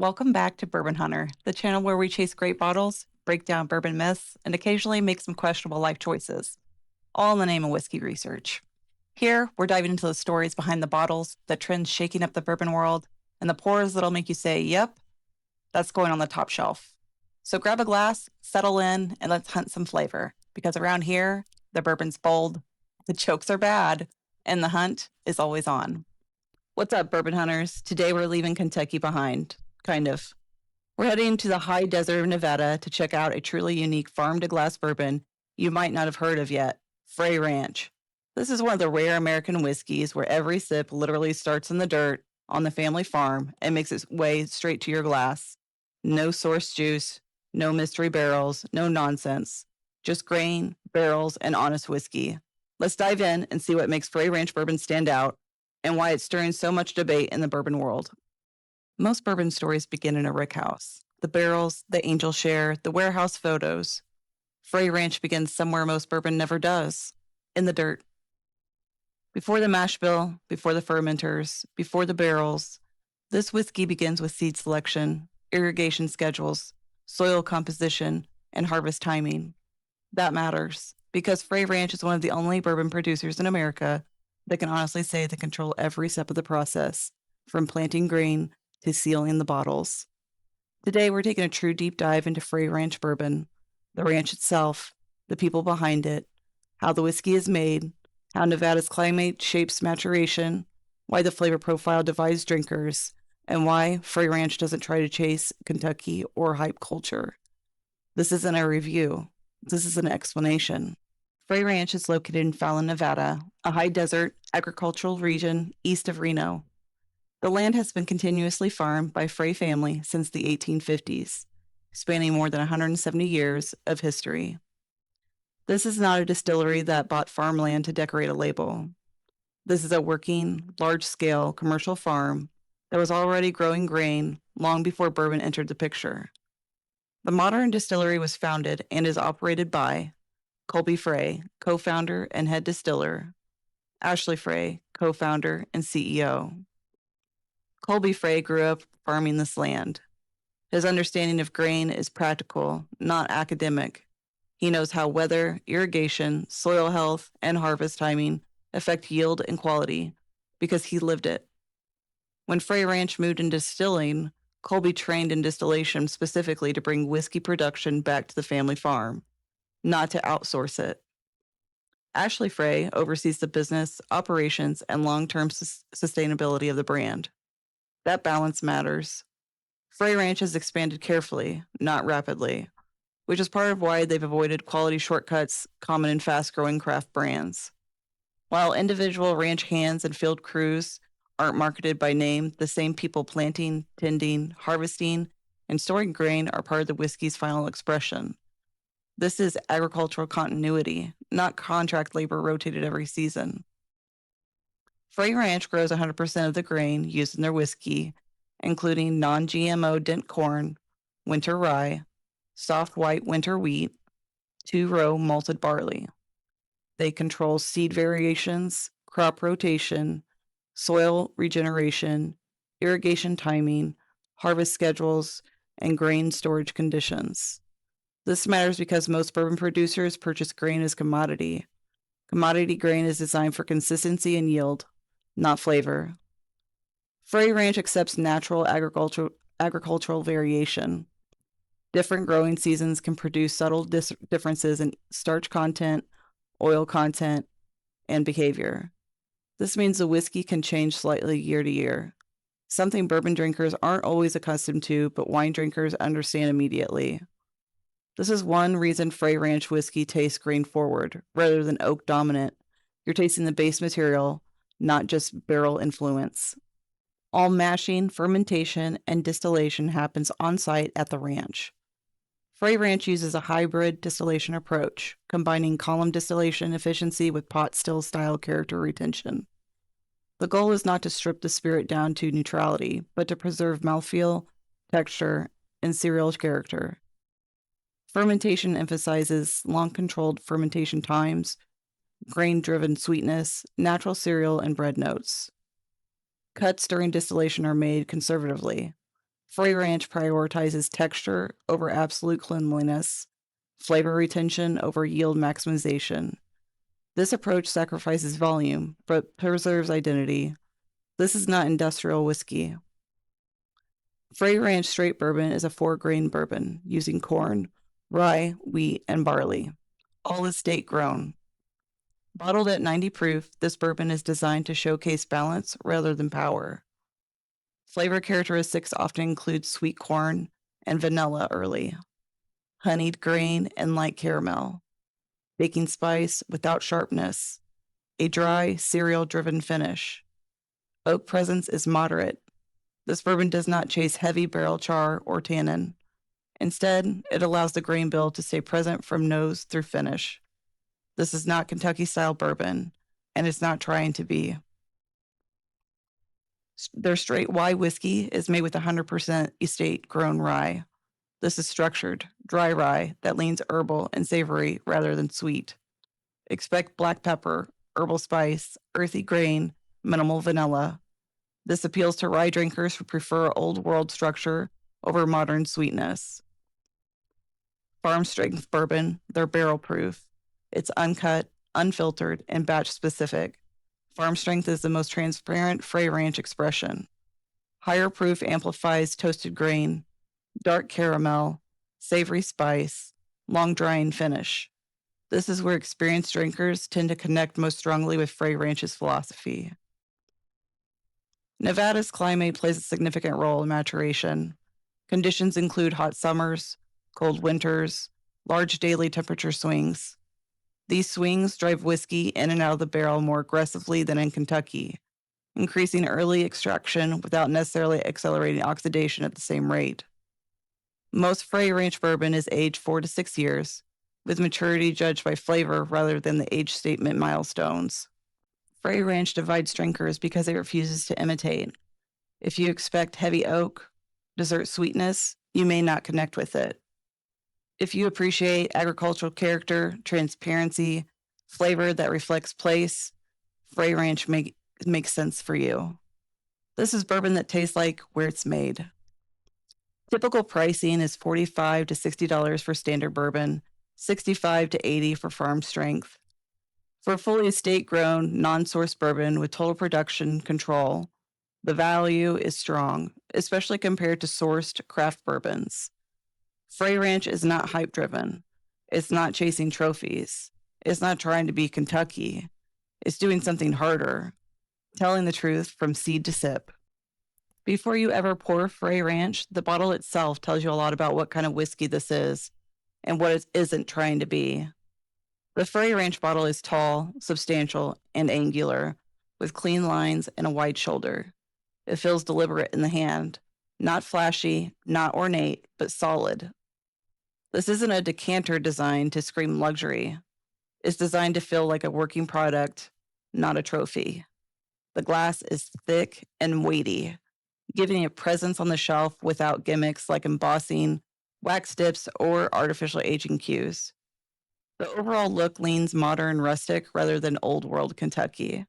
Welcome back to Bourbon Hunter, the channel where we chase great bottles, break down bourbon myths, and occasionally make some questionable life choices, all in the name of whiskey research. Here, we're diving into the stories behind the bottles, the trends shaking up the bourbon world, and the pours that'll make you say, yep, that's going on the top shelf. So grab a glass, settle in, and let's hunt some flavor, because around here, the bourbon's bold, the jokes are bad, and the hunt is always on. What's up, bourbon hunters? Today we're leaving Kentucky behind. Kind of. We're heading to the high desert of Nevada to check out a truly unique farm to glass bourbon you might not have heard of yet, Frey Ranch. This is one of the rare American whiskeys where every sip literally starts in the dirt on the family farm and makes its way straight to your glass. No source juice, no mystery barrels, no nonsense. Just grain, barrels, and honest whiskey. Let's dive in and see what makes Frey Ranch bourbon stand out and why it's stirring so much debate in the bourbon world. Most bourbon stories begin in a rickhouse. The barrels, the angel share, the warehouse photos. Frey Ranch begins somewhere most bourbon never does, in the dirt. Before the mash bill, before the fermenters, before the barrels, this whiskey begins with seed selection, irrigation schedules, soil composition, and harvest timing. That matters, because Frey Ranch is one of the only bourbon producers in America that can honestly say they control every step of the process, from planting grain to sealing the bottles. Today, we're taking a true deep dive into Frey Ranch Bourbon, the ranch itself, the people behind it, how the whiskey is made, how Nevada's climate shapes maturation, why the flavor profile divides drinkers, and why Frey Ranch doesn't try to chase Kentucky or hype culture. This isn't a review. This is an explanation. Frey Ranch is located in Fallon, Nevada, a high desert agricultural region east of Reno. The land has been continuously farmed by Frey family since the 1850s, spanning more than 170 years of history. This is not a distillery that bought farmland to decorate a label. This is a working, large-scale commercial farm that was already growing grain long before bourbon entered the picture. The modern distillery was founded and is operated by Colby Frey, co-founder and head distiller, Ashley Frey, co-founder and CEO. Colby Frey grew up farming this land. His understanding of grain is practical, not academic. He knows how weather, irrigation, soil health, and harvest timing affect yield and quality because he lived it. When Frey Ranch moved into distilling, Colby trained in distillation specifically to bring whiskey production back to the family farm, not to outsource it. Ashley Frey oversees the business, operations, and long-term sustainability of the brand. That balance matters. Frey Ranch has expanded carefully, not rapidly, which is part of why they've avoided quality shortcuts common in fast-growing craft brands. While individual ranch hands and field crews aren't marketed by name, the same people planting, tending, harvesting, and storing grain are part of the whiskey's final expression. This is agricultural continuity, not contract labor rotated every season. Frey Ranch grows 100% of the grain used in their whiskey, including non-GMO dent corn, winter rye, soft white winter wheat, two-row malted barley. They control seed variations, crop rotation, soil regeneration, irrigation timing, harvest schedules, and grain storage conditions. This matters because most bourbon producers purchase grain as commodity. Commodity grain is designed for consistency and yield, not flavor. Frey Ranch accepts natural agricultural variation. Different growing seasons can produce subtle differences in starch content, oil content, and behavior. This means the whiskey can change slightly year to year, something bourbon drinkers aren't always accustomed to, but wine drinkers understand immediately. This is one reason Frey Ranch whiskey tastes grain forward rather than oak dominant. You're tasting the base material, not just barrel influence. All mashing, fermentation, and distillation happens on site at the ranch. Frey Ranch uses a hybrid distillation approach, combining column distillation efficiency with pot still style character retention. The goal is not to strip the spirit down to neutrality, but to preserve mouthfeel, texture, and cereal character. Fermentation emphasizes long-controlled fermentation times, grain-driven sweetness, natural cereal, and bread notes. Cuts during distillation are made conservatively. Frey Ranch prioritizes texture over absolute cleanliness, flavor retention over yield maximization. This approach sacrifices volume, but preserves identity. This is not industrial whiskey. Frey Ranch Straight Bourbon is a 4-grain bourbon using corn, rye, wheat, and barley. All estate grown. Bottled at 90 proof, this bourbon is designed to showcase balance rather than power. Flavor characteristics often include sweet corn and vanilla early, honeyed grain and light caramel, baking spice without sharpness, a dry, cereal-driven finish. Oak presence is moderate. This bourbon does not chase heavy barrel char or tannin. Instead, it allows the grain bill to stay present from nose through finish. This is not Kentucky-style bourbon, and it's not trying to be. Their straight rye whiskey is made with 100% estate-grown rye. This is structured, dry rye that leans herbal and savory rather than sweet. Expect black pepper, herbal spice, earthy grain, minimal vanilla. This appeals to rye drinkers who prefer old-world structure over modern sweetness. Farm strength bourbon, they're barrel proof. It's uncut, unfiltered, and batch specific. Farm strength is the most transparent Frey Ranch expression. Higher proof amplifies toasted grain, dark caramel, savory spice, long drying finish. This is where experienced drinkers tend to connect most strongly with Frey Ranch's philosophy. Nevada's climate plays a significant role in maturation. Conditions include hot summers, cold winters, large daily temperature swings. These swings drive whiskey in and out of the barrel more aggressively than in Kentucky, increasing early extraction without necessarily accelerating oxidation at the same rate. Most Frey Ranch bourbon is aged 4 to 6 years, with maturity judged by flavor rather than the age statement milestones. Frey Ranch divides drinkers because it refuses to imitate. If you expect heavy oak, dessert sweetness, you may not connect with it. If you appreciate agricultural character, transparency, flavor that reflects place, Frey Ranch makes sense for you. This is bourbon that tastes like where it's made. Typical pricing is $45 to $60 for standard bourbon, $65 to $80 for farm strength. For fully estate-grown, non-source bourbon with total production control, the value is strong, especially compared to sourced craft bourbons. Frey Ranch is not hype-driven. It's not chasing trophies. It's not trying to be Kentucky. It's doing something harder, telling the truth from seed to sip. Before you ever pour Frey Ranch, the bottle itself tells you a lot about what kind of whiskey this is and what it isn't trying to be. The Frey Ranch bottle is tall, substantial, and angular, with clean lines and a wide shoulder. It feels deliberate in the hand, not flashy, not ornate, but solid. This isn't a decanter designed to scream luxury. It's designed to feel like a working product, not a trophy. The glass is thick and weighty, giving it presence on the shelf without gimmicks like embossing, wax dips, or artificial aging cues. The overall look leans modern rustic rather than old world Kentucky.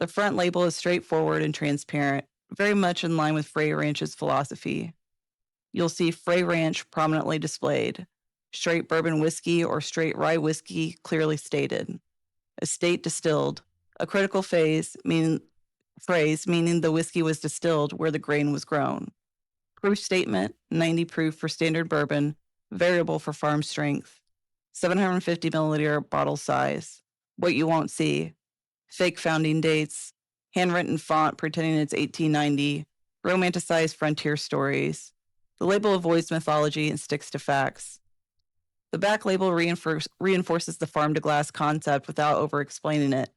The front label is straightforward and transparent, very much in line with Frey Ranch's philosophy. You'll see Frey Ranch prominently displayed, straight bourbon whiskey or straight rye whiskey clearly stated. Estate distilled, a critical phrase meaning the whiskey was distilled where the grain was grown. Proof statement, 90 proof for standard bourbon, variable for farm strength. 750 milliliter bottle size. What you won't see. Fake founding dates. Handwritten font pretending it's 1890. Romanticized frontier stories. The label avoids mythology and sticks to facts. The back label reinforces the farm to glass concept without over-explaining it.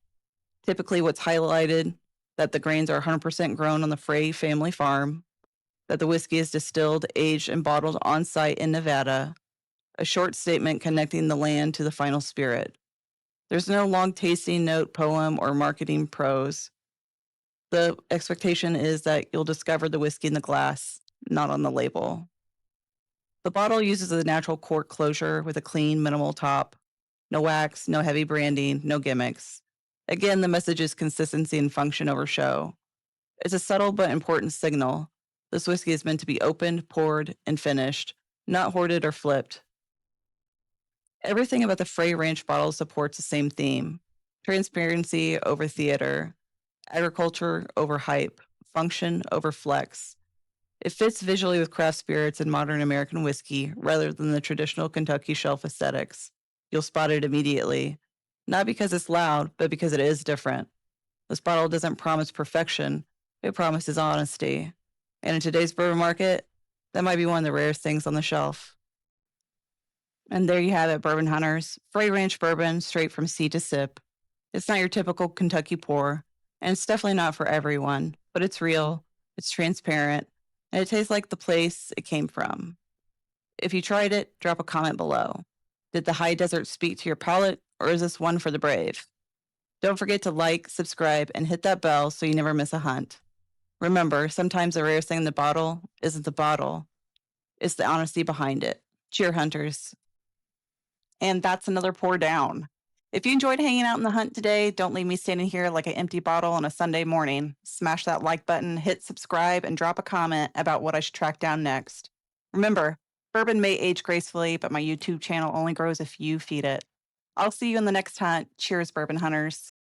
Typically what's highlighted, that the grains are 100% grown on the Frey family farm, that the whiskey is distilled, aged, and bottled on-site in Nevada, a short statement connecting the land to the final spirit. There's no long tasting note, poem, or marketing prose. The expectation is that you'll discover the whiskey in the glass, not on the label. The bottle uses a natural cork closure with a clean, minimal top. No wax, no heavy branding, no gimmicks. Again, the message is consistency and function over show. It's a subtle but important signal. This whiskey is meant to be opened, poured, and finished, not hoarded or flipped. Everything about the Frey Ranch bottle supports the same theme: transparency over theater, agriculture over hype, function over flex. It fits visually with craft spirits and modern American whiskey rather than the traditional Kentucky shelf aesthetics. You'll spot it immediately, not because it's loud, but because it is different. This bottle doesn't promise perfection, it promises honesty. And in today's bourbon market, that might be one of the rarest things on the shelf. And there you have it, Bourbon Hunters. Frey Ranch Bourbon, straight from seed to sip. It's not your typical Kentucky pour, and it's definitely not for everyone, but it's real, it's transparent, and it tastes like the place it came from. If you tried it, drop a comment below. Did the high desert speak to your palate, or is this one for the brave? Don't forget to like, subscribe, and hit that bell so you never miss a hunt. Remember, sometimes the rarest thing in the bottle isn't the bottle, it's the honesty behind it. Cheer, hunters. And that's another pour down. If you enjoyed hanging out in the hunt today, don't leave me standing here like an empty bottle on a Sunday morning. Smash that like button, hit subscribe, and drop a comment about what I should track down next. Remember, bourbon may age gracefully, but my YouTube channel only grows if you feed it. I'll see you in the next hunt. Cheers, Bourbon Hunters.